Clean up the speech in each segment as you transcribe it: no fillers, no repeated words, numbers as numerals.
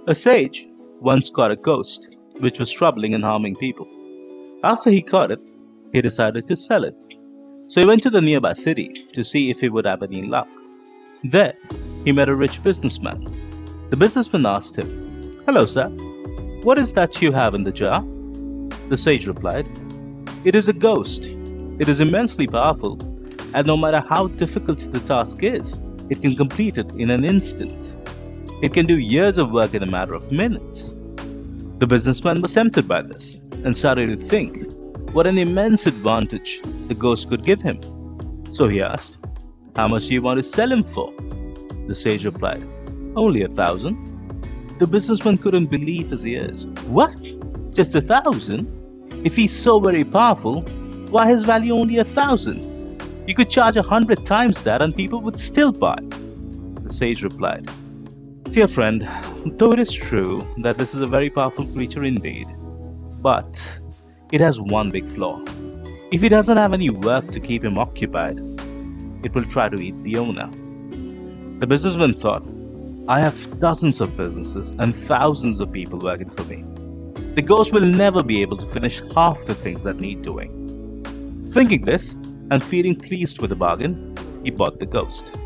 A sage once caught a ghost which was troubling and harming people. After he caught it, he decided to sell it. So he went to the nearby city to see if he would have any luck. There, he met a rich businessman. The businessman asked him, "Hello, sir. What is that you have in the jar?" The sage replied, "It is a ghost. It is immensely powerful, and no matter how difficult the task is, it can complete it in an instant. It can do years of work in a matter of minutes." The businessman was tempted by this and started to think what an immense advantage the ghost could give him. So he asked, "How much do you want to sell him for?" The sage replied, "Only 1,000. The businessman couldn't believe his ears. "What? Just 1,000? If he's so very powerful, why his value only 1,000? You could charge 100 times that and people would still buy." The sage replied, "Dear friend, though it is true that this is a very powerful creature indeed, but it has one big flaw. If he doesn't have any work to keep him occupied, it will try to eat the owner." The businessman thought, "I have dozens of businesses and thousands of people working for me. The ghost will never be able to finish half the things that need doing." Thinking this and feeling pleased with the bargain, he bought the ghost.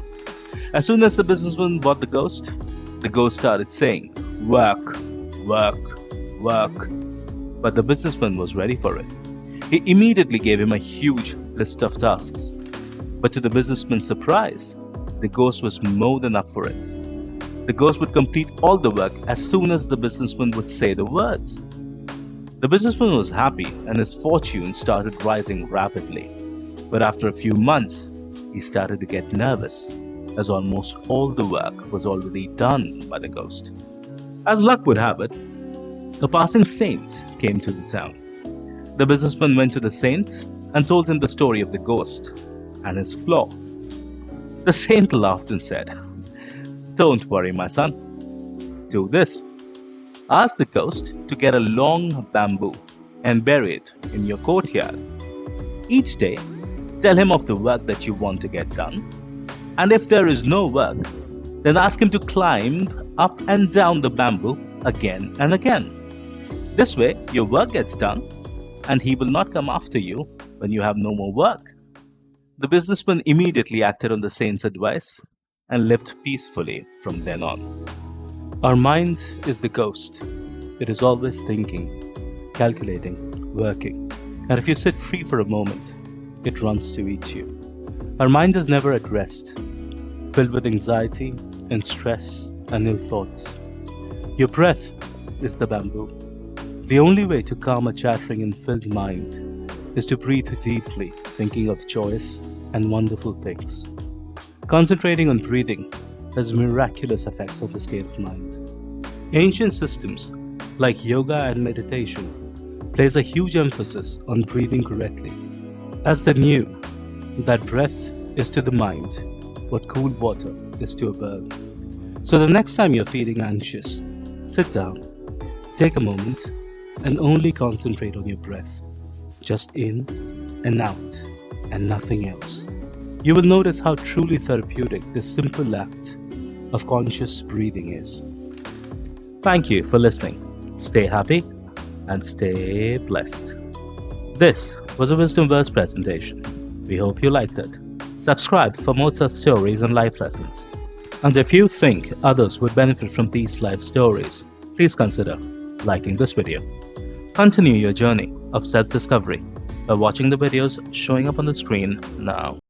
As soon as the businessman bought the ghost started saying, "Work, work, work." But the businessman was ready for it. He immediately gave him a huge list of tasks. But to the businessman's surprise, the ghost was more than up for it. The ghost would complete all the work as soon as the businessman would say the words. The businessman was happy and his fortune started rising rapidly. But after a few months, he started to get nervous, as almost all the work was already done by the ghost. As luck would have it, a passing saint came to the town. The businessman went to the saint and told him the story of the ghost and his flaw. The saint laughed and said, "Don't worry, my son. Do this. Ask the ghost to get a long bamboo and bury it in your courtyard. Each day, tell him of the work that you want to get done. And if there is no work, then ask him to climb up and down the bamboo again and again. This way, your work gets done, and he will not come after you when you have no more work." The businessman immediately acted on the saint's advice and lived peacefully from then on. Our mind is the ghost. It is always thinking, calculating, working. And if you sit free for a moment, it runs to eat you. Our mind is never at rest, filled with anxiety and stress and ill thoughts. Your breath is the bamboo. The only way to calm a chattering and filled mind is to breathe deeply, thinking of joyous and wonderful things. Concentrating on breathing has miraculous effects on the state of mind. Ancient systems like yoga and meditation place a huge emphasis on breathing correctly, as they knew that breath is to the mind what cool water is to a bird. So the next time you're feeling anxious, sit down, take a moment, and only concentrate on your breath, just in and out, and nothing else. You will notice how truly therapeutic this simple act of conscious breathing is. Thank you for listening. Stay happy and stay blessed. This was a WisdomVerse presentation. We hope you liked it. Subscribe for more such stories and life lessons. And if you think others would benefit from these life stories, please consider liking this video. Continue your journey of self-discovery by watching the videos showing up on the screen now.